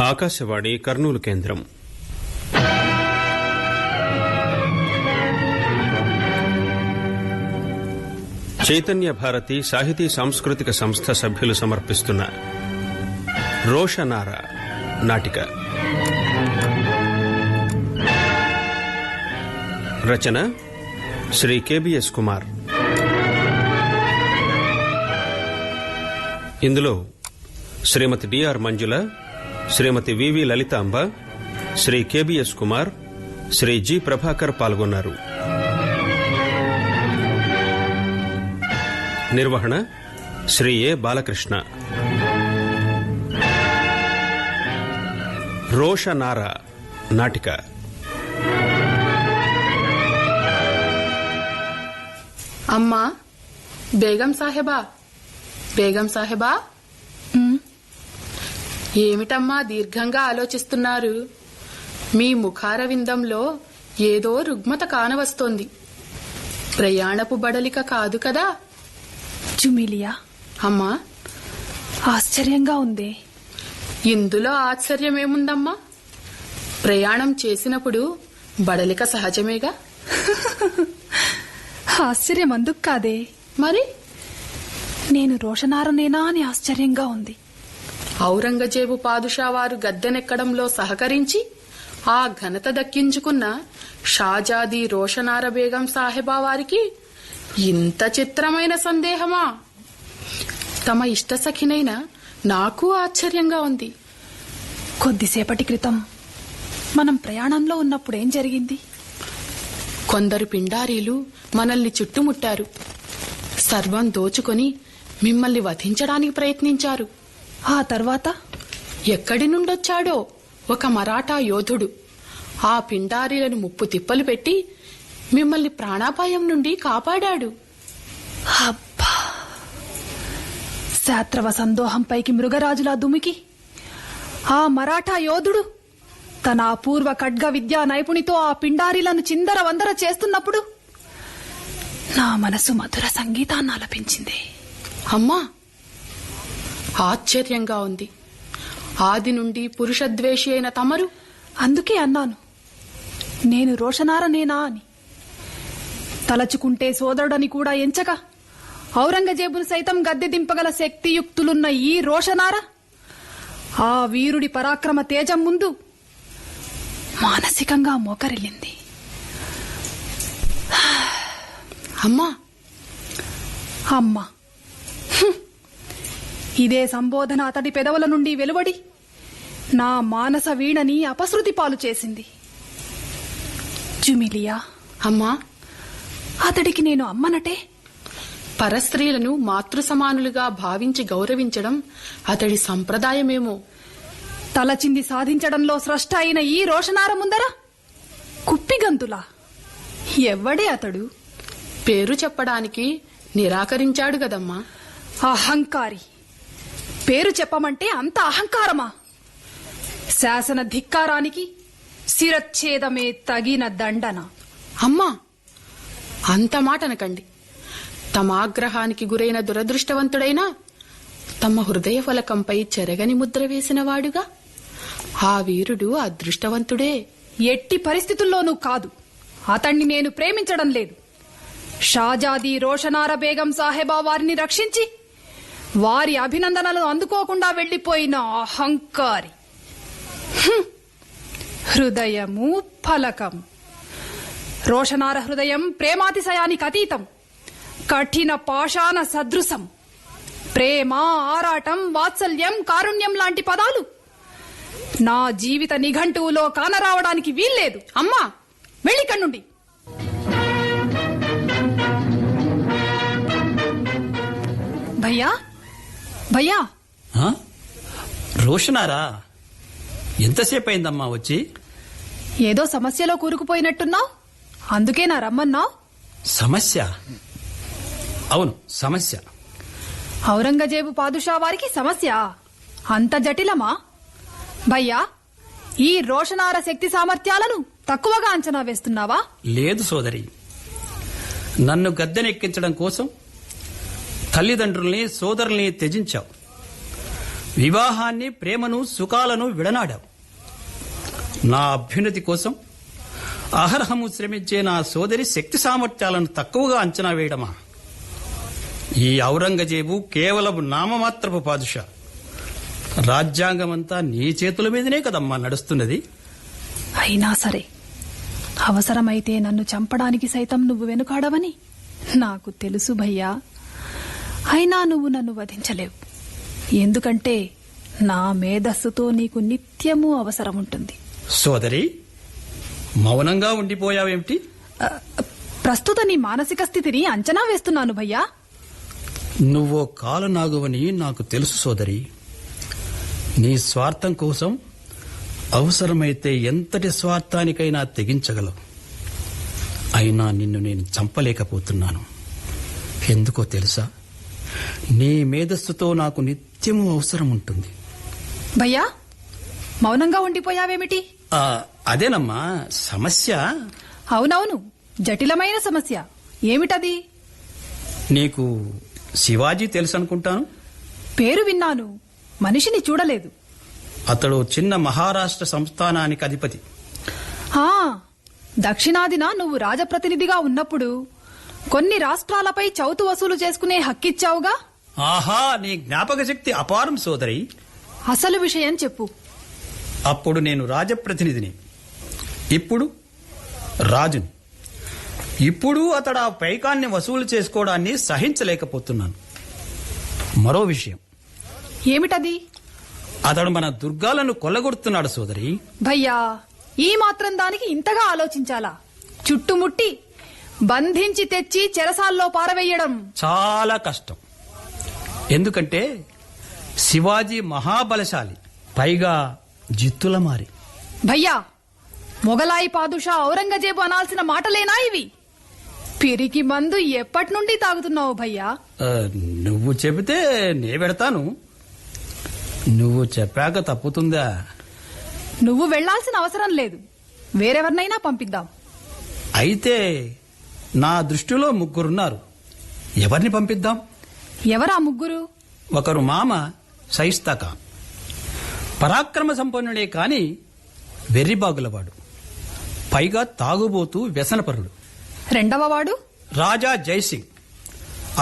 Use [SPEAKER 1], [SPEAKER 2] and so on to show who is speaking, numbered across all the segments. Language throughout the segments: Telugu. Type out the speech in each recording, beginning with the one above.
[SPEAKER 1] ఆకాశవాణి కర్నూలు కేంద్రం. చైతన్య భారతి సాహితీ సాంస్కృతిక సంస్థ సభ్యులు సమర్పిస్తున్న రోషనార నాటిక. రచన శ్రీ కెబిఎస్ కుమార్. ఇందులో శ్రీమతి డిఆర్ మంజుల, శ్రీమతి వివి లలితాంబ, శ్రీ కెబిఎస్ కుమార్, శ్రీ జి ప్రభాకర్ పాల్గొన్నారు. నిర్వహణ శ్రీ ఏ బాలకృష్ణ. రోషనార నాటిక.
[SPEAKER 2] అమ్మా, బేగం సాహెబా, బేగం సాహెబా. ఏమిటమ్మా దీర్ఘంగా ఆలోచిస్తున్నారు? మీ ముఖారవిందంలో ఏదో రుగ్మత కానవస్తోంది. ప్రయాణపు బడలిక కాదు కదా?
[SPEAKER 3] జుమిలియా,
[SPEAKER 2] అమ్మా,
[SPEAKER 3] ఆశ్చర్యంగా ఉంది.
[SPEAKER 2] ఇందులో ఆశ్చర్యమేముందమ్మా? ప్రయాణం చేసినప్పుడు బడలిక సహజమేగా.
[SPEAKER 3] ఆశ్చర్యం అందుకు కాదే,
[SPEAKER 2] మరి
[SPEAKER 3] నేను రోషనారనేనా అని ఆశ్చర్యంగా ఉంది.
[SPEAKER 2] ఔరంగజేబు పాదుషా వారు గద్దెనెక్కడంలో సహకరించి ఆ ఘనత దక్కించుకున్న షాజాదీ రోషనార బేగం సాహెబా వారికి ఇంత చిత్రమైన సందేహమా? తమ ఇష్టసఖినైన నాకు ఆశ్చర్యంగా ఉంది.
[SPEAKER 3] కొద్దిసేపటి క్రితం మనం ప్రయాణంలో ఉన్నప్పుడు ఏం జరిగింది?
[SPEAKER 2] కొందరు పిండారీలు మనల్ని చుట్టుముట్టారు. సర్వం దోచుకొని మిమ్మల్ని వధించడానికి ప్రయత్నించారు.
[SPEAKER 3] ఆ తర్వాత
[SPEAKER 2] ఎక్కడి నుండొచ్చాడో ఒక మరాఠా యోధుడు ఆ పిండారీలను ముప్పు తిప్పలు పెట్టి మిమ్మల్ని ప్రాణాపాయం నుండి కాపాడాడు.
[SPEAKER 3] అబ్బా! శాత్రవ సందోహంపైకి మృగరాజులా దుమికి ఆ మరాఠా యోధుడు తన అపూర్వ ఖడ్గ విద్యా నైపుణితో ఆ పిండారీలను చిందర వందర చేస్తున్నప్పుడు నా మనసు మధుర సంగీతాన్ని ఆలపించింది.
[SPEAKER 2] అమ్మా, ఆశ్చర్యంగా ఉంది. ఆది నుండి పురుషద్వేషి అయిన తమరు.
[SPEAKER 3] అందుకే అన్నాను, నేను రోషనారనేనా అని. తలచుకుంటే సోదరుడని కూడా ఎంచక ఔరంగజేబును సైతం గద్దె దింపగల శక్తియుక్తులున్న ఈ రోషనార ఆ వీరుడి పరాక్రమ తేజం ముందు మానసికంగా మోకరిల్లింది.
[SPEAKER 2] అమ్మా,
[SPEAKER 3] అమ్మా, ఇదే సంబోధన అతడి పెదవుల నుండి వెలువడి నా మానస వీణని అపశృతి పాలు చేసింది. జుమిలియా,
[SPEAKER 2] అమ్మా,
[SPEAKER 3] అతడికి నేను అమ్మనటే.
[SPEAKER 2] పరస్త్రీలను మాతృ సమానులుగా భావించి గౌరవించడం అతడి సంప్రదాయమేమో.
[SPEAKER 3] తలచింది సాధించడంలో స్రష్ట అయిన ఈ రోషనార ముందర కుప్పిగంతులా? ఎవ్వడే అతడు?
[SPEAKER 2] పేరు చెప్పడానికి నిరాకరించాడు గదమ్మా.
[SPEAKER 3] అహంకారి. పేరు చెప్పమంటే అంత అహంకారమా? శాసన ధిక్కారానికి శిరచ్ఛేదమే తగిన దండన.
[SPEAKER 2] అమ్మా, అంత మాటనకండి. తమ ఆగ్రహానికి గురైన దురదృష్టవంతుడైనా తమ హృదయ ఫలకంపై చెరగని ముద్ర వేసినవాడుగా ఆ వీరుడు అదృష్టవంతుడే.
[SPEAKER 3] ఎట్టి పరిస్థితుల్లోనూ కాదు. అతణ్ణి నేను ప్రేమించడం లేదు. షాజాదీ రోషనార బేగం సాహెబా వారిని రక్షించి వారి అభినందనలు అందుకోకుండా వెళ్లిపోయిన అహంకారి. హృదయము ఫలకం. రోషనార హృదయం ప్రేమాతిశయానికి అతీతం, కఠిన పాషాణ సదృశం. ప్రేమ, ఆరాటం, వాత్సల్యం, కారుణ్యం లాంటి పదాలు నా జీవిత నిఘంటువులో కానరావడానికి వీల్లేదు. అమ్మా, వెళ్ళికన్నుండి. భయ్యా, భయ్యా.
[SPEAKER 4] రోషనారా, ఎంతసేపు అయిందమ్మా వచ్చి?
[SPEAKER 3] ఏదో సమస్యలో కూరుకుపోయినట్టున్నావు, అందుకే నా రమ్మన్నావు.
[SPEAKER 4] సమస్య? అవును, సమస్య.
[SPEAKER 3] ఔరంగజేబు పాదుషా వారికి సమస్య అంత జటిలమా? భయ్యా, ఈ రోషనార శక్తి సామర్థ్యాలను తక్కువగా అంచనా వేస్తున్నావా?
[SPEAKER 4] లేదు సోదరి, నన్ను గద్దెనెక్కించడం కోసం తల్లిదండ్రుల్ని, సోదరుల్ని త్యజించావు. వివాహాన్ని, ప్రేమను, సుఖాలను విడనాడావు. నా అభ్యున్నతి కోసం అహర్హము శ్రమించే నా సోదరి శక్తి సామర్థ్యాలను తక్కువగా అంచనా వేయడమా? ఈ ఔరంగజేబు కేవలం నామమాత్రపు పాదుషా. రాజ్యాంగమంతా నీ చేతుల మీదనే కదమ్మా నడుస్తున్నది.
[SPEAKER 3] అయినా సరే, అవసరమైతే నన్ను చంపడానికి సైతం నువ్వు వెనుకాడవని నాకు తెలుసు భయ్యా. అయినా నువ్వు నన్ను వధించలేవు. ఎందుకంటే నా మేధస్సుతో నీకు నిత్యము అవసరం ఉంటుంది.
[SPEAKER 4] సోదరి, మౌనంగా ఉండిపోయావేమిటి?
[SPEAKER 3] ప్రస్తుత నీ మానసిక స్థితిని అంచనా వేస్తున్నాను భయ్యా.
[SPEAKER 4] నువ్వో కాలనాగువని నాకు తెలుసు సోదరి. నీ స్వార్థం కోసం అవసరమైతే ఎంతటి స్వార్థానికైనా తెగించగలవు. అయినా నిన్ను నేను చంపలేకపోతున్నాను. ఎందుకో తెలుసా? నీ మేధస్సుతో నాకు నిత్యము అవసరం ఉంటుంది.
[SPEAKER 3] భయ్యా, మౌనంగా ఉండిపోయావేమిటి?
[SPEAKER 4] అదేనమ్మా సమస్య.
[SPEAKER 3] అవునవును, జటిలమైన సమస్య. ఏమిటది?
[SPEAKER 4] నీకు శివాజీ తెలుసు అనుకుంటాను.
[SPEAKER 3] పేరు విన్నాను, మనిషిని చూడలేదు.
[SPEAKER 4] అతడు చిన్న మహారాష్ట్ర సంస్థానానికి అధిపతి.
[SPEAKER 3] దక్షిణాదిన నువ్వు రాజప్రతినిధిగా ఉన్నప్పుడు కొన్ని రాష్ట్రాలపై చౌతు వసూలు చేసుకునే హక్కిచ్చావుగా.
[SPEAKER 4] ఆహా, నీ జ్ఞాపక శక్తి అపారం సోదరి.
[SPEAKER 3] అసలు విషయం చెప్పు.
[SPEAKER 4] అప్పుడు నేను రాజప్రతినిధిని, ఇప్పుడు రాజుని. ఇప్పుడు అతడు ఆ పైకాన్ని వసూలు చేసుకోవడాన్ని సహించలేకపోతున్నాను. మరో విషయం.
[SPEAKER 3] ఏమిటది?
[SPEAKER 4] అతడు మన దుర్గాలను కొల్లగొడుతున్నాడు సోదరి.
[SPEAKER 3] భయ్యా, ఈ మాత్రం దానికి ఇంతగా ఆలోచించాలా? చుట్టుముట్టి బంధించి తెచ్చి చెరసాల్లో పారవేయడం
[SPEAKER 4] చాలా కష్టం. ఎందుకంటే శివాజీ మహాబలశాలి, పైగా జిత్తులమారి.
[SPEAKER 3] భయ్యా, మొగలాయి పాదుషా ఔరంగజేబు అనాల్సిన మాటలేనా ఇవి? పిరికి మందు ఎప్పటి నుండి తాగుతున్నావు భయ్యా?
[SPEAKER 4] నువ్వు చెబితే నే పెడతాను. నువ్వు చెప్పాక తప్పుతుందా?
[SPEAKER 3] నువ్వు వెళ్లాల్సిన అవసరం లేదు, వేరెవరినైనా పంపిద్దాం.
[SPEAKER 4] అయితే నా దృష్టిలో ముగ్గురున్నారు. ఎవరిని పంపిద్దాం?
[SPEAKER 3] ఎవరా ముగ్గురు?
[SPEAKER 4] ఒకరు మామ షాయిస్తా ఖాన్, పరాక్రమ సంపన్నుడే కాని వెర్రిబాగులవాడు, పైగా తాగుబోతూ వ్యసనపరుడు.
[SPEAKER 3] రెండవ వాడు
[SPEAKER 4] రాజా జైసింగ్,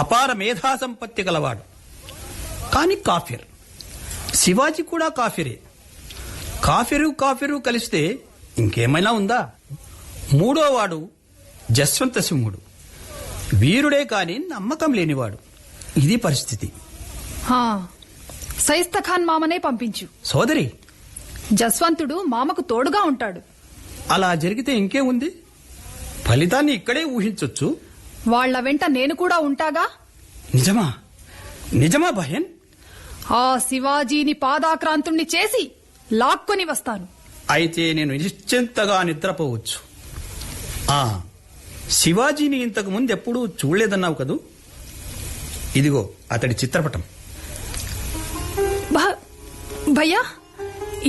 [SPEAKER 4] అపార మేధా సంపత్తి గలవాడు, కాని కాఫిర్. శివాజీ కూడా కాఫిరే. కాఫిరు కలిస్తే ఇంకేమైనా ఉందా? మూడోవాడు జస్వంత సింహుడు, వీరుడే కాని నమ్మకం లేనివాడు. ఇది పరిస్థితి.
[SPEAKER 3] షాయిస్తా ఖాన్ మామనే పంపించు.
[SPEAKER 4] సోదరి,
[SPEAKER 3] జస్వంతుడు మామకు తోడుగా ఉంటాడు.
[SPEAKER 4] అలా జరిగితే ఇంకే ఉంది, ఫలితాన్ని ఇక్కడే ఊహించొచ్చు.
[SPEAKER 3] వాళ్ల వెంట నేను కూడా ఉంటాగా.
[SPEAKER 4] నిజమా? నిజమా బహన్?
[SPEAKER 3] ఆ శివాజీని పాదాక్రాంతుణ్ణి చేసి లాక్కొని వస్తాను.
[SPEAKER 4] అయితే నేను నిశ్చింతగా నిద్రపోవచ్చు. శివాజీని ఇంతకు ముందు ఎప్పుడూ చూడలేదన్నావు కదూ? ఇదిగో అతడి చిత్రపటం.
[SPEAKER 3] భయ్యా,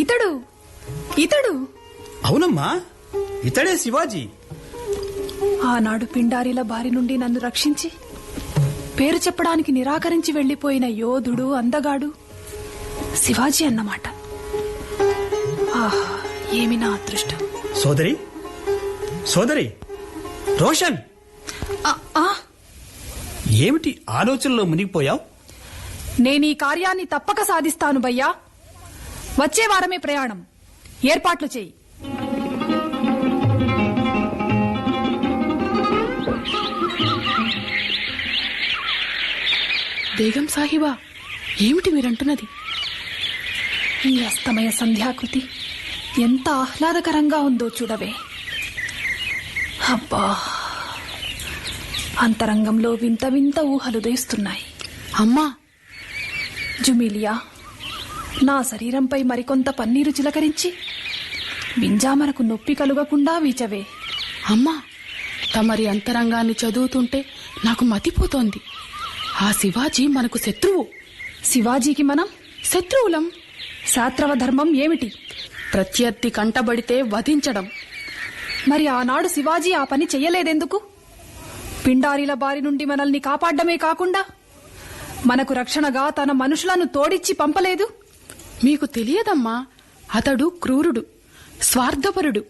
[SPEAKER 3] ఇతడు
[SPEAKER 4] అవునమ్మా, ఇతడే శివాజీ.
[SPEAKER 3] ఆనాడు పిండారీల బారి నుండి నన్ను రక్షించి పేరు చెప్పడానికి నిరాకరించి వెళ్లిపోయిన యోధుడు, అందగాడు శివాజీ అన్నమాట. ఏమి నా అదృష్టం.
[SPEAKER 4] సోదరి రోషన్, ఏమిటి ఆలోచనలో మునిగిపోయావు?
[SPEAKER 3] నేనీ కార్యాన్ని తప్పక సాధిస్తాను భయ్యా. వచ్చే వారమే ప్రయాణం. ఏర్పాట్లు చేయి.
[SPEAKER 2] బేగం సాహిబా, ఏమిటి మీరంటున్నది?
[SPEAKER 3] ఈ అస్తమయ సంధ్యాకృతి ఎంత ఆహ్లాదకరంగా ఉందో చూడవే. అబ్బా, అంతరంగంలో వింత వింత ఊహలు దేస్తున్నాయి.
[SPEAKER 2] అమ్మా,
[SPEAKER 3] జుమిలియా, నా శరీరంపై మరికొంత పన్నీరు చిలకరించి వింజామరకు నొప్పి కలుగకుండా వీచవే.
[SPEAKER 2] అమ్మా, తమరి అంతరంగాన్ని చదువుతుంటే నాకు మతిపోతోంది. ఆ శివాజీ మనకు శత్రువు.
[SPEAKER 3] శివాజీకి మనం
[SPEAKER 2] శత్రువులం.
[SPEAKER 3] శాస్త్రవ ధర్మం ఏమిటి?
[SPEAKER 2] ప్రత్యర్థి కంటబడితే వధించడం.
[SPEAKER 3] మరి ఆనాడు శివాజీ ఆ పని చెయ్యలేదెందుకు? పిండారీల బారి నుండి మనల్ని కాపాడ్డమే కాకుండా మనకు రక్షణగా తన మనుషులను తోడిచ్చి పంపలేదు.
[SPEAKER 2] మీకు తెలియదమ్మా, అతడు క్రూరుడు, స్వార్థపరుడు,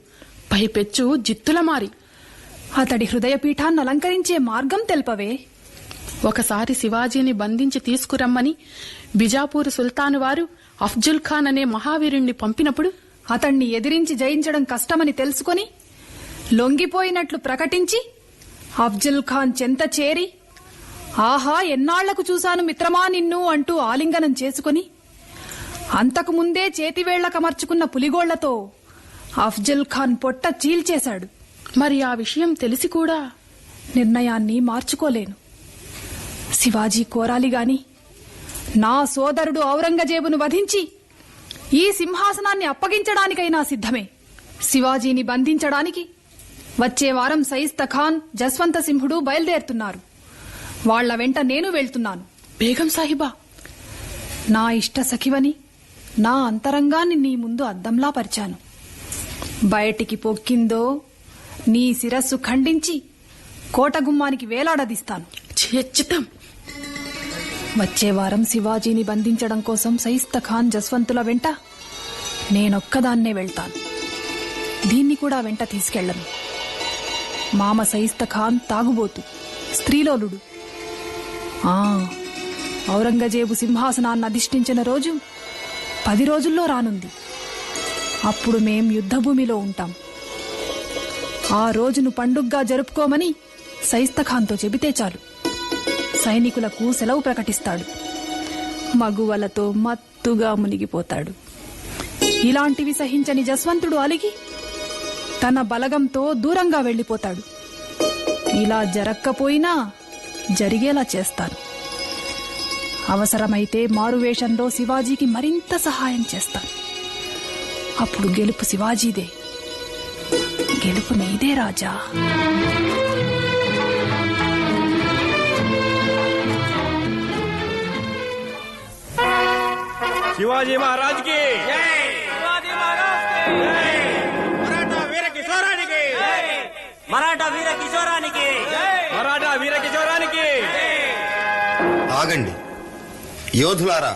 [SPEAKER 2] పైపెచ్చు జిత్తులమారి.
[SPEAKER 3] అతడి హృదయపీఠాన్ని అలంకరించే మార్గం తెల్పవే.
[SPEAKER 2] ఒకసారి శివాజీని బంధించి తీసుకురమ్మని బిజాపూర్ సుల్తాను వారు అఫ్జుల్ ఖాన్ అనే మహావీరుణ్ణి పంపినప్పుడు
[SPEAKER 3] అతణ్ణి ఎదిరించి జయించడం కష్టమని తెలుసుకొని లొంగిపోయినట్లు ప్రకటించి అఫ్జల్ ఖాన్ చెంత చేరి, ఆహా ఎన్నాళ్లకు చూశాను మిత్రమా నిన్ను అంటూ ఆలింగనం చేసుకుని అంతకుముందే చేతివేళ్లకమర్చుకున్న పులిగోళ్లతో అఫ్జల్ ఖాన్ పొట్ట చీల్చేశాడు.
[SPEAKER 2] మరి ఆ విషయం తెలిసి కూడా
[SPEAKER 3] నిర్ణయాన్ని మార్చుకోలేను. శివాజీ కోరాలిగాని నా సోదరుడు ఔరంగజేబును వధించి ఈ సింహాసనాన్ని అప్పగించడానికైనా సిద్ధమే. శివాజీని బంధించడానికి వచ్చే వారం సైస్తా ఖాన్, జస్వంత సింహుడు బయలుదేరుతున్నారు. వాళ్ల వెంట నేను వెళ్తున్నాను.
[SPEAKER 2] బేగం సాహిబా,
[SPEAKER 3] నా ఇష్ట సఖివని నా అంతరంగాన్ని నీ ముందు అద్దంలా పరిచాను. బయటికి పొక్కిందో నీ శిరస్సు ఖండించి కోటగుమ్మానికి వేలాడదీస్తాను.
[SPEAKER 2] చిత్తం.
[SPEAKER 3] వచ్చే వారం శివాజీని బంధించడం కోసం సైస్తా ఖాన్, జస్వంతుల వెంట నేనొక్కదాన్నే వెళ్తాను. దీన్ని కూడా వెంట తీసుకెళ్లను. మామ సైస్తా ఖాన్ తాగుబోతు, స్త్రీలోలుడు. ఔరంగజేబు సింహాసనాన్ని అధిష్ఠించిన రోజు 10 రోజుల్లో రానుంది. అప్పుడు మేం యుద్ధభూమిలో ఉంటాం. ఆ రోజును పండుగ్గా జరుపుకోమని సైస్తా ఖాన్తో చెబితే చాలు, సైనికులకు సెలవు ప్రకటిస్తాడు. మగువలతో మత్తుగా మునిగిపోతాడు. ఇలాంటివి సహించని జస్వంతుడు అలిగి తన బలగంతో దూరంగా వెళ్లిపోతాడు. ఇలా జరక్కపోయినా జరిగేలా చేస్తాను. అవసరమైతే మారువేషంలో శివాజీకి మరింత సహాయం చేస్తాను. అప్పుడు గెలుపు శివాజీదే. గెలుపు నీదే రాజా.
[SPEAKER 5] शिवाजी महाराज की शिवाजी महाराज की मराठा वीर किशोराనికి మరాఠా వీర కిశోరానికి మరాఠా వీర కిశోరానికి.
[SPEAKER 6] ఆగండి యోధులారా,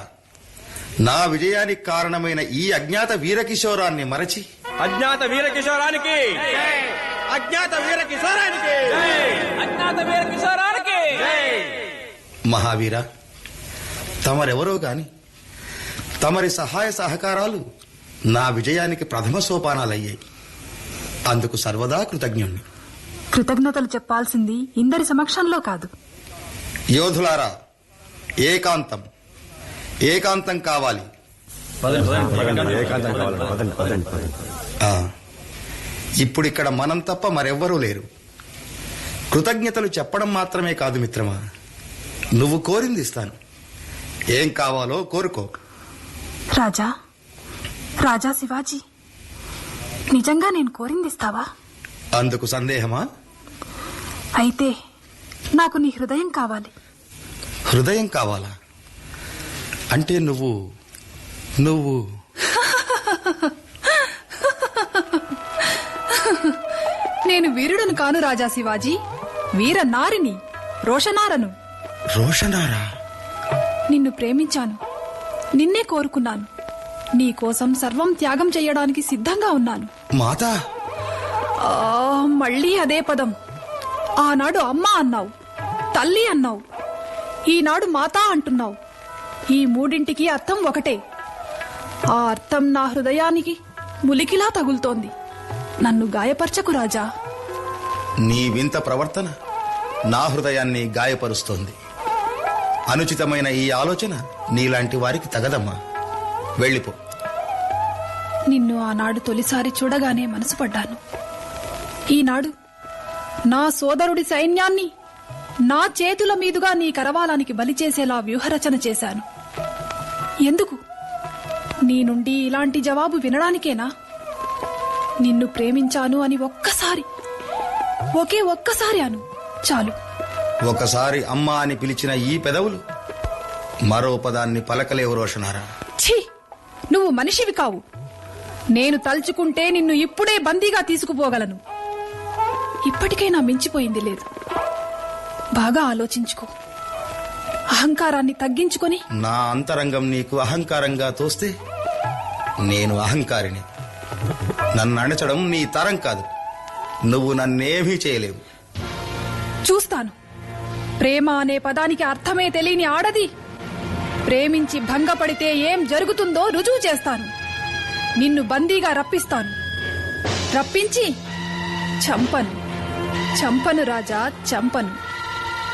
[SPEAKER 6] నా విజయానికి కారణమైన ఈ అజ్ఞాత వీరకిశోరాన్ని మరచి
[SPEAKER 5] అజ్ఞాత వీర కిశోరానికి అజ్ఞాత వీర కిశోరానికి అజ్ఞాత వీర కిశోరానికి.
[SPEAKER 6] మహావీర, తమరెవరో గాని తమరి సహాయ సహకారాలు నా విజయానికి ప్రథమ సోపానాలయ్యాయి. అందుకు సర్వదా కృతజ్ఞుణ్ణి.
[SPEAKER 3] కృతజ్ఞతలు చెప్పాల్సింది ఇందరి సమక్షంలో కాదు.
[SPEAKER 6] యోధులారా, ఏకాంతం ఏకాంతం కావాలి. ఇప్పుడిక్కడ మనం తప్ప మరెవ్వరూ లేరు. కృతజ్ఞతలు చెప్పడం మాత్రమే కాదు మిత్రమా, నువ్వు కోరింది ఇస్తాను. ఏం కావాలో కోరుకో.
[SPEAKER 3] రాజా, రాజా శివాజీ, నిజంగా నేను కోరింది ఇస్తావా?
[SPEAKER 6] అందుకు సందేహమా?
[SPEAKER 3] అయితే నాకు నీ హృదయం కావాలి.
[SPEAKER 6] హృదయం కావాలా? అంటే నువ్వు
[SPEAKER 3] నేను వీరుడను కాను రాజా శివాజీ, వీర నారిని, రోషనారను.
[SPEAKER 6] రోషనారా?
[SPEAKER 3] నిన్ను ప్రేమించాను, నిన్నే కోరుకున్నాను. నీ కోసం సర్వం త్యాగం చెయ్యడానికి సిద్ధంగా ఉన్నాను.
[SPEAKER 6] మాతా!
[SPEAKER 3] మళ్ళీ అదే పదం. ఆనాడు అమ్మ అన్నావు, తల్లి అన్నావు, ఈనాడు మాతా అంటున్నావు. ఈ మూడింటికి అర్థం ఒకటే. ఆ అర్థం నా హృదయానికి ములికిలా తగులుతోంది. నన్ను గాయపరచకు రాజా.
[SPEAKER 6] నీ వింత ప్రవర్తన నా హృదయాన్ని గాయపరుస్తోంది. అనుచితమైన ఈ ఆలోచన నీలాంటి వారికి తగదమ్మా. వెళ్ళిపో.
[SPEAKER 3] నిన్ను ఆనాడు తొలిసారి చూడగానే మనసు పడ్డాను. ఈనాడు నా సోదరుడి సైన్యాన్ని నా చేతుల మీదుగా నీ కరవాలానికి బలి చేసేలా వ్యూహరచన చేశాను. ఎందుకు? నీ నుండి ఇలాంటి జవాబు వినడానికేనా? నిన్ను ప్రేమించాను అని ఒకే ఒక్కసారి అను చాలు.
[SPEAKER 6] ఒకసారి అమ్మా అని పిలిచిన ఈ పెదవులు మరో పదాన్ని పలకలేవు రోషనారా.
[SPEAKER 3] ఛీ, నువ్వు మనిషివి కావు. నేను తలుచుకుంటే నిన్ను ఇప్పుడే బందీగా తీసుకుపోగలను. ఇప్పటికైనా మించిపోయింది లేదు. బాగా ఆలోచించుకో. అహంకారాన్ని తగ్గించుకొని
[SPEAKER 6] నా అంతరంగం నీకు అహంకారంగా తోస్తే నేను అహంకారిని. నన్ను అణచడం నీ తరం కాదు. నువ్వు నన్నేమీ చేయలేవు.
[SPEAKER 3] చూస్తాను. ప్రేమ అనే పదానికి అర్థమే తెలియని ఆడది ప్రేమించి భంగపడితే ఏం జరుగుతుందో రుజువు చేస్తాను. నిన్ను బందీగా రప్పిస్తాను. రప్పించి చంపను రాజా, చంపను.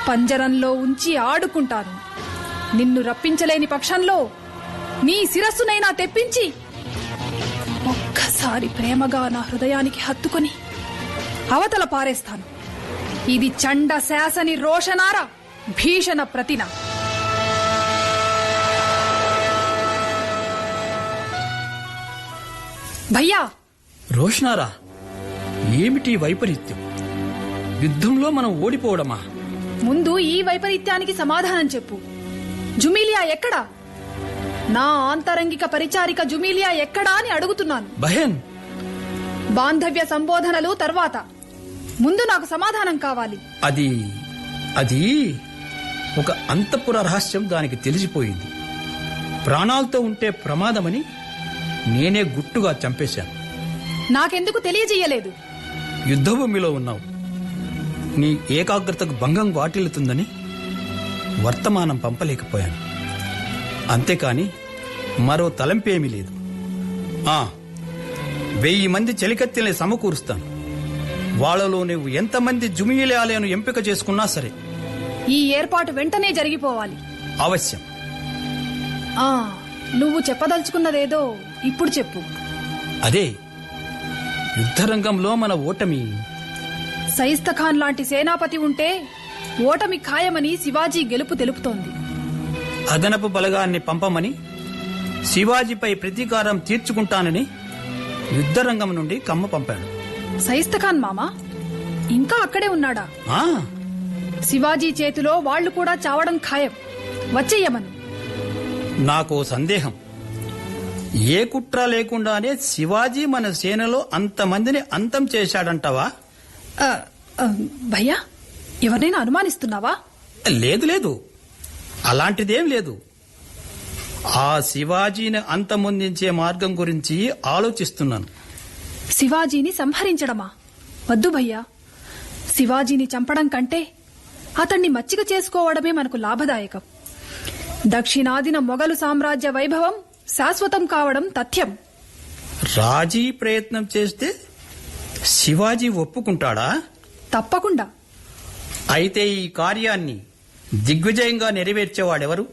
[SPEAKER 3] పంజరంలో ఉంచి ఆడుకుంటాను. నిన్ను రప్పించలేని పక్షంలో నీ శిరస్సునైనా తెప్పించి ఒక్కసారి ప్రేమగా నా హృదయానికి హత్తుకొని అవతల పారేస్తాను. ఇది చండ శాసని రోషనార భీషణ ప్రతిన. భయ్యా!
[SPEAKER 4] రోషనారా, ఏమిటి వైపరీత్యం? యుద్ధంలో మనం ఓడిపోవడమా?
[SPEAKER 3] ముందు ఈ వైపరీత్యానికి సమాధానం చెప్పు. జుమీలియా ఎక్కడా? నా ఆంతరంగిక పరిచారిక జుమీలియా ఎక్కడా అని అడుగుతున్నాను.
[SPEAKER 4] బహెన్,
[SPEAKER 3] బాంధవ్య సంబోధనలు తర్వాత. ముందు నాకు సమాధానం కావాలి.
[SPEAKER 4] అది ఒక అంతఃపుర రహస్యం. దానికి తెలిసిపోయింది. ప్రాణాలతో ఉంటే ప్రమాదమని నేనే గుట్టుగా చంపేశాను.
[SPEAKER 3] నాకెందుకు తెలియజేయలేదు?
[SPEAKER 4] యుద్ధభూమిలో ఉన్నావు. నీ ఏకాగ్రతకు భంగం వాటిల్లుతుందని వర్తమానం పంపలేకపోయాను. అంతేకాని మరో తలంపేమీ లేదు. 1000 మంది చెలికత్తెల్ని సమకూరుస్తాను. వాళ్లలో నువ్వు ఎంతమంది జుమిలియాలను ఎంపిక చేసుకున్నా సరే
[SPEAKER 3] ఈ ఏర్పాటు వెంటనే జరిగిపోవాలి.
[SPEAKER 4] అవశ్యం.
[SPEAKER 3] నువ్వు చెప్పదలుచుకున్నదేదో ఇప్పుడు చెప్పు.
[SPEAKER 4] అదే, యుద్ధరంగంలో మన ఓటమి.
[SPEAKER 3] సైస్తఖాన్ లాంటి సేనాపతి ఉంటే ఓటమి ఖాయమని శివాజీ గెలుపు తెలుపుతోంది.
[SPEAKER 4] అదనపు బలగాన్ని పంపమని, శివాజీపై ప్రతీకారం తీర్చుకుంటానని యుద్ధరంగం నుండి కమ్మ పంపాడు.
[SPEAKER 3] సైస్తఖాన్ మామ ఇంకా అక్కడే ఉన్నాడా? శివాజీ చేతిలో వాళ్లు కూడా చావడం ఖాయం. వచ్చేయమను.
[SPEAKER 4] నాకో సందేహం. ఏ కుట్ర లేకుండానే శివాజీ మన సేనలో అంతమందిని అంతం చేశాడంటావా?
[SPEAKER 3] భయ్యా, ఎవరినైనా అనుమానిస్తున్నావా?
[SPEAKER 4] లేదు, అలాంటిదేం లేదు. ఆ శివాజీని అంతమొందించే మార్గం గురించి ఆలోచిస్తున్నాను.
[SPEAKER 3] శివాజీని సంహరించడమా? వద్దు భయ్యా. శివాజీని చంపడం కంటే అతన్ని మచ్చిక చేసుకోవడమే మనకు లాభదాయకం. దక్షిణాదిన మొఘలు సామ్రాజ్య వైభవం శాశ్వతం కావడం తథ్యం.
[SPEAKER 4] రాజీ ప్రయత్నం చేస్తే శివాజీ ఒప్పుకుంటాడా?
[SPEAKER 3] తప్పకుండా.
[SPEAKER 4] అయితే ఈ కార్యాన్ని దిగ్విజయంగా నెరవేర్చేవాడెవరు?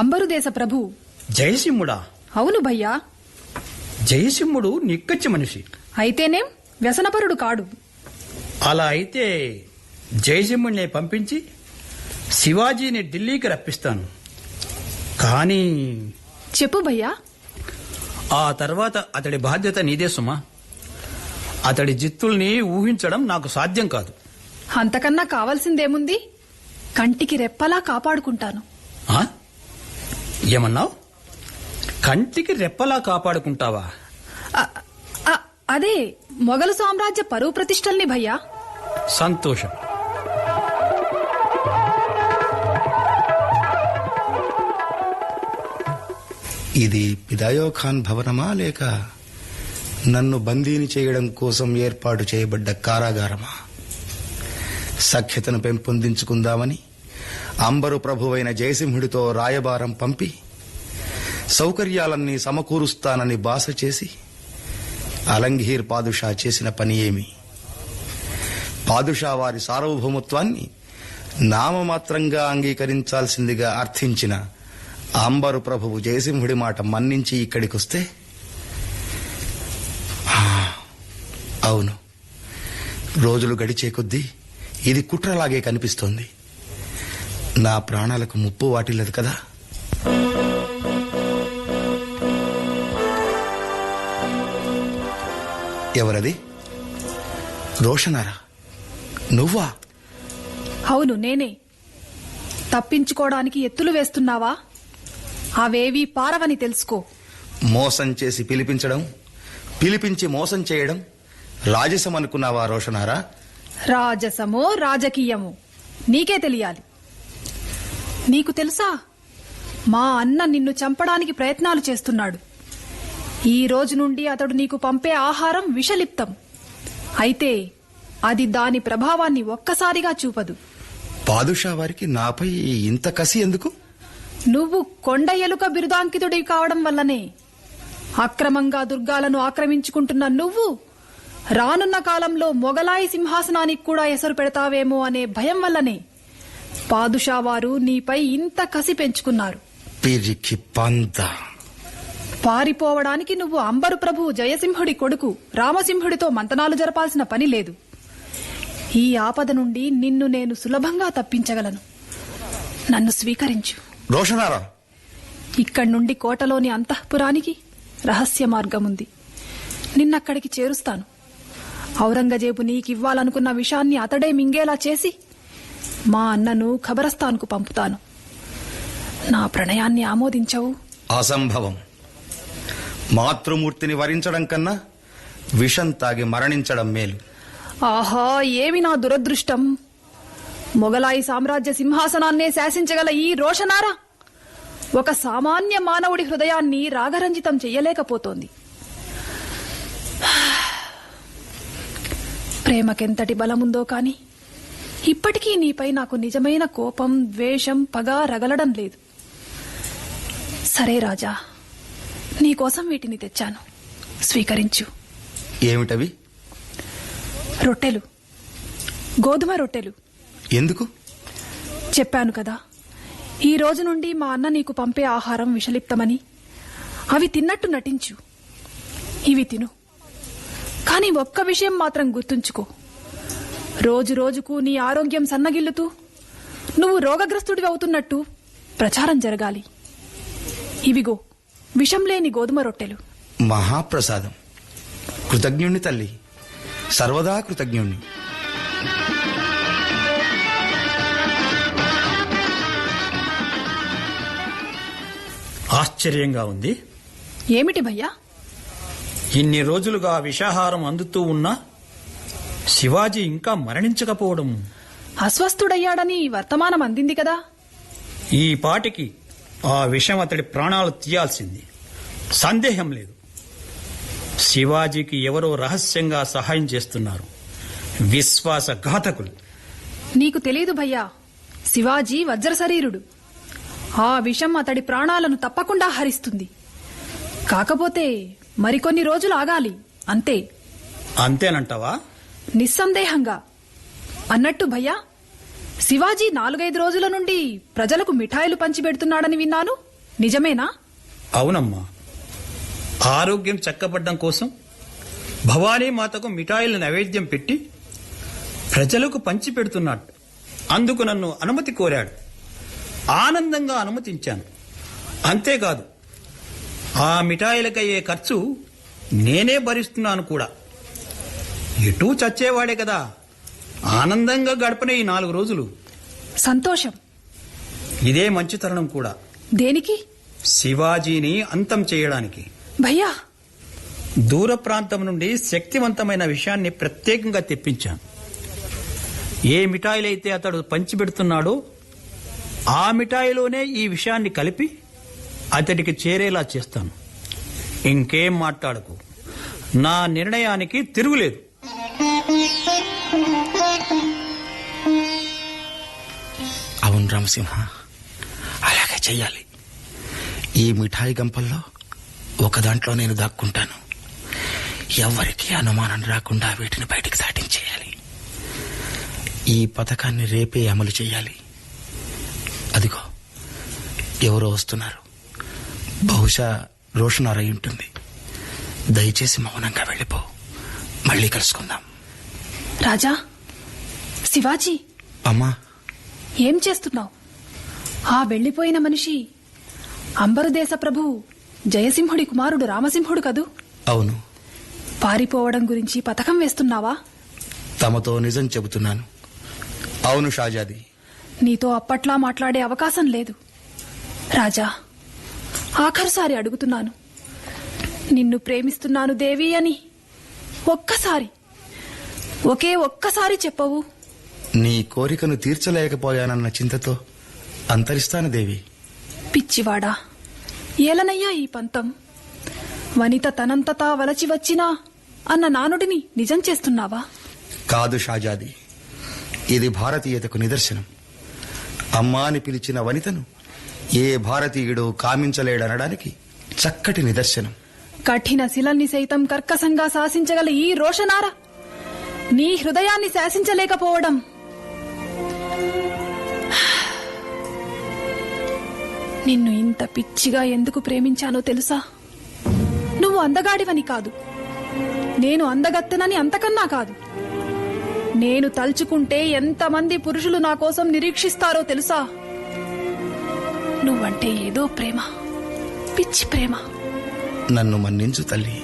[SPEAKER 3] అంబరుదేశ ప్రభు
[SPEAKER 4] జయసింహుడా?
[SPEAKER 3] అవును భయ్యా.
[SPEAKER 4] జయసింహుడు నిక్కచ్చి మనిషి.
[SPEAKER 3] అయితేనేం వ్యసనపరుడు కాడు.
[SPEAKER 4] అలా అయితే జయసింహుడిని పంపించి శివాజీని ఢిల్లీకి రప్పిస్తాను. కానీ
[SPEAKER 3] చెప్పు భయ్యా.
[SPEAKER 4] ఆ తర్వాత అతడి బాధ్యత నీదే సుమా. అతడి జిత్తుల్ని ఊహించడం నాకు సాధ్యం కాదు.
[SPEAKER 3] అంతకన్నా కావాల్సిందేముంది? కంటికి రెప్పలా కాపాడుకుంటాను.
[SPEAKER 4] ఏమన్నావు? కంటికి రెప్పలా కాపాడుకుంటావా?
[SPEAKER 3] అదే మొఘలు సామ్రాజ్య పరువు ప్రతిష్టల్ని భయ్యా.
[SPEAKER 4] సంతోషం.
[SPEAKER 6] ఇది పిదాయో ఖాన్ భవనమా, లేక నన్ను బందీని చేయడం కోసం ఏర్పాటు చేయబడ్డ కారాగారమా? సఖ్యతను పెంపొందించుకుందామని అంబరు ప్రభువైన జయసింహుడితో రాయబారం పంపి సౌకర్యాలన్నీ సమకూరుస్తానని బాస చేసి అలంఘీర్ పాదుషా చేసిన పని ఏమి? పాదుషా వారి సార్వభౌమత్వాన్ని నామమాత్రంగా అంగీకరించాల్సిందిగా అర్థించిన అంబరు ప్రభువు జయసింహుడి మాట మన్నించి ఇక్కడికొస్తే, అవును, రోజులు గడిచే కొద్దీ ఇది కుట్రలాగే కనిపిస్తోంది. నా ప్రాణాలకు ముప్పు వాటిల్లదు కదా. ఎవరది? రోషనారా? నువ్వా?
[SPEAKER 3] అవును, నేనే. తప్పించుకోవడానికి ఎత్తులు వేస్తున్నావా? అవేవీ పారవని తెలుసుకో.
[SPEAKER 6] మోసం చేసి పిలిపించడం, పిలిపించి మోసం చేయడం రాజసం అనుకున్నావా రోషనారా?
[SPEAKER 3] రాజసమో రాజకీయమో నీకే తెలియాలి. నీకు తెలుసా, మా అన్న నిన్ను చంపడానికి ప్రయత్నాలు చేస్తున్నాడు. ఈ రోజు నుండి అతడు నీకు పంపే ఆహారం విషలిప్తం. అయితే అది దాని ప్రభావాన్ని ఒక్కసారిగా చూపదు.
[SPEAKER 6] పాదుషా వారికి నాపై ఇంత కసి ఎందుకు?
[SPEAKER 3] నువ్వు కొండ ఎలుక బిరుదాంకితుడి కావడం వల్లనే. అక్రమంగా దుర్గాలను ఆక్రమించుకుంటున్న నువ్వు రానున్న కాలంలో మొగలాయి సింహాసనానికి కూడా ఎసరు పెడతావేమో అనే భయం వల్లనే పాదుషా వారు నీపై ఇంత కసి పెంచుకున్నారు.
[SPEAKER 6] పిరికి పంత.
[SPEAKER 3] పారిపోవడానికి నువ్వు అంబరు ప్రభు జయసింహుడి కొడుకు రామసింహుడితో మంతనాలు జరపాల్సిన పని లేదు. ఈ ఆపద నుండి నిన్ను నేను సులభంగా తప్పించగలను. నన్ను స్వీకరించు.
[SPEAKER 6] రోషనారా,
[SPEAKER 3] ఇక్కడి నుండి కోటలోని అంతఃపురానికి రహస్య మార్గముంది. నిన్నక్కడికి చేరుస్తాను. ఔరంగజేబు నీకివ్వాలనుకున్న విషయాన్ని అతడే మింగేలా చేసి మా అన్నను ఖబరస్తాన్కు పంపుతాను. నా ప్రణయాన్ని ఆమోదించవు?
[SPEAKER 6] అసంభవం. మాతృమూర్తిని వరించడం కన్నా విషం తాగి మరణించడం మేలు.
[SPEAKER 3] ఆహా, ఏమి నా దురదృష్టం! మొగలాయి సామ్రాజ్య సింహాసనాన్నే శాసించగల ఈ రోషనారా ఒక సామాన్య మానవుడి హృదయాన్ని రాగరంజితం చెయ్యలేకపోతోంది. ప్రేమకెంతటి బలముందో కాని ఇప్పటికీ నీపై నాకు నిజమైన కోపం, ద్వేషం, పగ రగలడం లేదు. సరే రాజా, నీకోసం వీటిని తెచ్చాను. స్వీకరించు.
[SPEAKER 6] ఏమిటవి?
[SPEAKER 3] రొట్టెలు, గోధుమ రొట్టెలు.
[SPEAKER 6] ఎందుకు?
[SPEAKER 3] చెప్పాను కదా, ఈ రోజు నుండి మా అన్న నీకు పంపే ఆహారం విషలిప్తమని. అవి తిన్నట్టు నటించు. ఇవి తిను. కాని ఒక్క విషయం మాత్రం గుర్తుంచుకో. రోజు రోజుకు నీ ఆరోగ్యం సన్నగిల్లుతూ నువ్వు రోగగ్రస్తుడివి అవుతున్నట్టు ప్రచారం జరగాలి. ఇవిగో విషం లేని గోధుమ రొట్టెలు.
[SPEAKER 6] మహాప్రసాదం. కృతజ్ఞుణ్ణి తల్లి, సర్వదా కృతజ్ఞుణ్ణి.
[SPEAKER 4] ఆశ్చర్యంగా ఉంది.
[SPEAKER 3] ఏమిటి భయ్యా?
[SPEAKER 4] ఇన్ని రోజులుగా విషాహారం అందుతూ ఉన్నా శివాజీ ఇంకా మరణించకపోవడం.
[SPEAKER 3] అస్వస్థుడయ్యాడని వర్తమానం అందింది కదా.
[SPEAKER 4] ఈ పాటికి ఆ విషం అతడి ప్రాణాలు తీయాల్సింది, సందేహం లేదు. శివాజీకి ఎవరో రహస్యంగా సహాయం చేస్తున్నారు, విశ్వాసఘాతకులు.
[SPEAKER 3] నీకు తెలీదు భయ్యా, శివాజీ వజ్రశరీరుడు. ఆ విషం అతడి ప్రాణాలను తప్పకుండా హరిస్తుంది. కాకపోతే మరికొన్ని రోజులు ఆగాలి, అంతే.
[SPEAKER 4] అంతేనంటావా?
[SPEAKER 3] నిస్సందేహంగా. అన్నట్టు భయ్యా, శివాజీ 4-5 రోజుల నుండి ప్రజలకు మిఠాయిలు పంచిపెడుతున్నాడని విన్నాను. నిజమేనా?
[SPEAKER 4] అవునమ్మా. ఆరోగ్యం చక్కబడ్డం కోసం భవానీ మాతకు మిఠాయిల నైవేద్యం పెట్టి ప్రజలకు పంచి పెడుతున్నాడు. అందుకు నన్ను అనుమతి కోరాడు. ఆనందంగా అనుమతించాను. అంతేకాదు, ఆ మిఠాయిలకయ్యే ఖర్చు నేనే భరిస్తున్నాను కూడా. ఎటూ చచ్చేవాడే కదా, ఆనందంగా గడపన ఈ 4 రోజులు.
[SPEAKER 3] సంతోషం.
[SPEAKER 4] ఇదే మంచి తరుణం కూడా.
[SPEAKER 3] దేనికి?
[SPEAKER 4] శివాజీని అంతం చేయడానికి.
[SPEAKER 3] భయ్యా,
[SPEAKER 4] దూర ప్రాంతం నుండి శక్తివంతమైన విషయాన్ని ప్రత్యేకంగా తెప్పించాను. ఏ మిఠాయిలైతే అతడు పంచిపెడుతున్నాడో ఆ మిఠాయిలోనే ఈ విషయాన్ని కలిపి అతడికి చేరేలా చేస్తాను. ఇంకేం మాట్లాడకు. నా నిర్ణయానికి తిరుగులేదు.
[SPEAKER 6] అవును రామసింహ, అలాగే చెయ్యాలి. ఈ మిఠాయి గంపల్లో ఒక దాంట్లో నేను దాక్కుంటాను. ఎవరికి అనుమానం రాకుండా వీటిని బయటికి సాటించేయాలి. ఈ పథకాన్ని రేపే అమలు చేయాలి. అదిగో ఎవరో వస్తున్నారు. బహుశా రోషనారై ఉంటుంది. దయచేసి మౌనంగా వెళ్ళిపో. మళ్ళీ కలుసుకుందాం.
[SPEAKER 3] రాజా, శివాజీ,
[SPEAKER 6] అమ్మా,
[SPEAKER 3] ఏం చేస్తున్నావు? ఆ వెళ్లిపోయిన మనిషి అంబరుదేశ ప్రభు జయసింహుడి కుమారుడు రామసింహుడు కదూ?
[SPEAKER 6] అవును.
[SPEAKER 3] పారిపోవడం గురించి పథకం వేస్తున్నావా?
[SPEAKER 6] తమతో నిజం చెబుతున్నాను. అవును షాజాది.
[SPEAKER 3] నీతో అప్పట్లా మాట్లాడే అవకాశం లేదు. రాజా, ఆఖరుసారి అడుగుతున్నాను. నిన్ను ప్రేమిస్తున్నాను దేవి అని ఒకే ఒక్కసారి చెప్పవు?
[SPEAKER 6] నీ కోరికను తీర్చలేకపోయానన్న చింతతో అంతరిస్తాను దేవి.
[SPEAKER 3] పిచ్చివాడా, ఏలనయ్యా ఈ పంతం? వనిత తనంతతా వలచి వచ్చినా అన్న నానుడిని నిజం చేస్తున్నావా?
[SPEAKER 6] కాదు షాజాది, ఇది భారతీయతకు నిదర్శనం. అమ్మా అని పిలిచిన వనితను ఏ భారతీయుడు కామించలేడనడానికి చక్కటి నిదర్శనం.
[SPEAKER 3] కఠిన శిలల్ని సైతం కర్కశంగా శాసించగల ఈ రోషనార నీ హృదయాన్ని శాసించలేకపోవడం నిన్ను ఇంత పిచ్చిగా ఎందుకు ప్రేమించానో తెలుసా? నువ్వు అందగాడివని కాదు, నేను అందగత్తెనని అంతకన్నా కాదు. నేను తలుచుకుంటే ఎంతమంది పురుషులు నా కోసం నిరీక్షిస్తారో తెలుసా? నువ్వంటే ఏదో ప్రేమ, పిచ్చి ప్రేమ.
[SPEAKER 6] నన్ను మన్నించు తల్లి.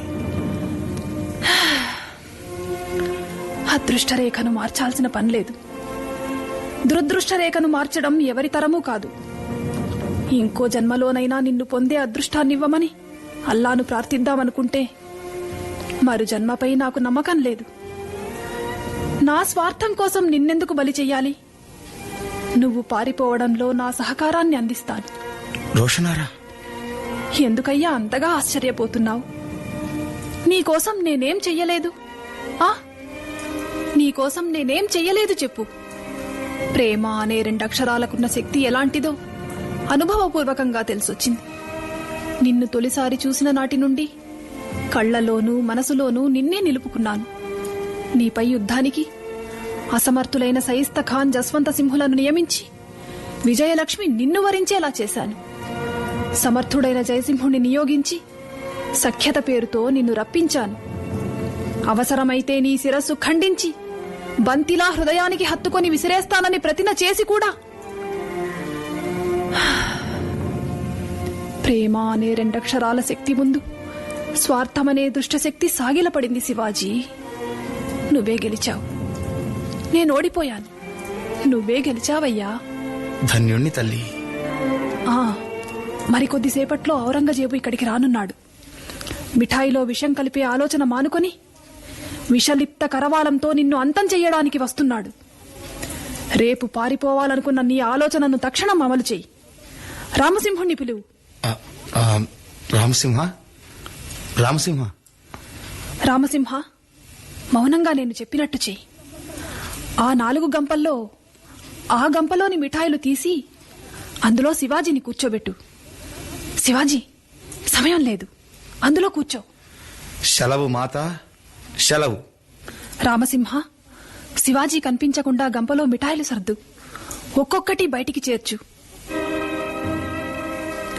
[SPEAKER 3] అదృష్టరేఖను మార్చాల్సిన పనిలేదు. దురదృష్టరేఖను మార్చడం ఎవరి తరమూ కాదు. ఇంకో జన్మలోనైనా నిన్ను పొందే అదృష్టాన్నివ్వమని అల్లాను ప్రార్థిద్దామనుకుంటే మరు జన్మపై నాకు నమ్మకం లేదు. నా స్వార్థం కోసం నిన్నెందుకు బలి చెయ్యాలి? నువ్వు పారిపోవడంలో నా సహకారాన్ని అందిస్తాను.
[SPEAKER 6] రోషనారా,
[SPEAKER 3] ఎందుకయ్యా అంతగా ఆశ్చర్యపోతున్నావు? నీకోసం నేనేం చెయ్యలేదు? నీకోసం నేనేం చెయ్యలేదు చెప్పు. ప్రేమ అనే 2 అక్షరాలకున్న శక్తి ఎలాంటిదో అనుభవపూర్వకంగా తెలిసొచ్చింది. నిన్ను తొలిసారి చూసిన నాటి నుండి కళ్లలోనూ మనసులోనూ నిన్నే నిలుపుకున్నాను. నీపై యుద్ధానికి అసమర్థులైన సయిస్తా ఖాన్, జస్వంత సింహులను నియమించి విజయలక్ష్మి నిన్ను వరించేలా చేశాను. సమర్థుడైన జయసింహుణ్ణి నియోగించి సఖ్యత పేరుతో నిన్ను రప్పించాను. అవసరమైతే నీ శిరస్సు ఖండించి బంతిలా హృదయానికి హత్తుకొని విసిరేస్తానని ప్రతిన చేసి కూడా ప్రేమ అనే 2 అక్షరాల శక్తి ముందు స్వార్థమనే దుష్టశక్తి సాగిలపడింది. శివాజీ, నువ్వే గెలిచావు. నేనోడిపోయాను, నువ్వే గెలిచావయ్యా.
[SPEAKER 6] ధన్యుణ్ణి తల్లి.
[SPEAKER 3] మరికొద్దిసేపట్లో ఔరంగజేబు ఇక్కడికి రానున్నాడు. మిఠాయిలో విషం కలిపే ఆలోచన మానుకొని విషలిప్త కరవాలంతో నిన్ను అంతం చెయ్యడానికి వస్తున్నాడు. రేపు పారిపోవాలనుకున్న నీ ఆలోచనను తక్షణం అమలు చెయ్యి. రామసింహుణ్ణి పిలువు.
[SPEAKER 6] రామసింహ, రామసింహ,
[SPEAKER 3] రామసింహ, మౌనంగా నేను చెప్పినట్టు చెయ్యి. ఆ 4 గంపల్లో ఆ గంపలోని మిఠాయిలు తీసి అందులో శివాజీని కూర్చోబెట్టు. శివాజీ, సమయం లేదు, అందులో కూర్చో.
[SPEAKER 6] సెలవు మాతా, సెలవు.
[SPEAKER 3] రామసింహ, శివాజీ కనిపించకుండా గంపలో మిఠాయిలు సర్దు. ఒక్కొక్కటి బయటికి చేర్చు.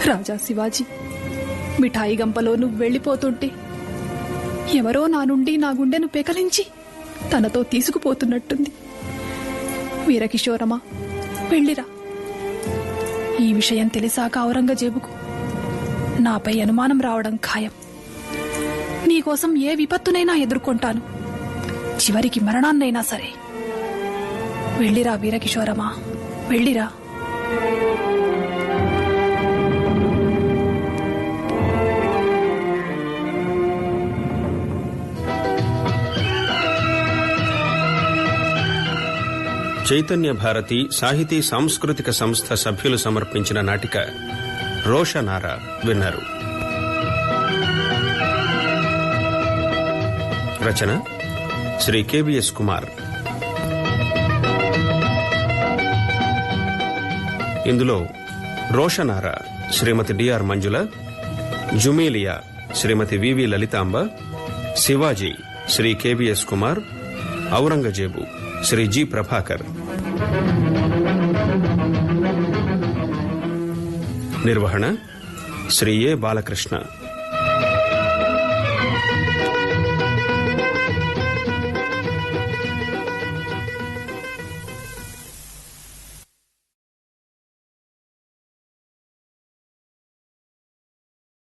[SPEAKER 3] రాజా శివాజీ, మిఠాయి గంపలో నువ్వు వెళ్లిపోతుంటే ఎవరో నా నుండి నా గుండెను పెకలించి తనతో తీసుకుపోతున్నట్టుంది. వీరకిషోరమా, వెళ్ళిరా. ఈ విషయం తెలిసాక ఔరంగజేబుకు నాపై అనుమానం రావడం ఖాయం. నీకోసం ఏ విపత్తునైనా ఎదుర్కొంటాను, చివరికి మరణాన్నైనా సరే. వెళ్ళిరా వీరకిషోరమా, వెళ్ళిరా.
[SPEAKER 1] చైతన్య భారతి సాహితీ సాంస్కృతిక సంస్థ సభ్యులు సమర్పించిన నాటిక రోషనార విన్నారు. రచన శ్రీ కేబిఎస్ కుమార్. ఇందులో రోషనార శ్రీమతి డిఆర్ మంజుల, జుమేలియా శ్రీమతి వివి లలితాంబ, శివాజీ శ్రీ కేబిఎస్ కుమార్, ఔరంగజేబు శ్రీ జి ప్రభాకర్. నిర్వహణ శ్రీ ఏ బాలకృష్ణ.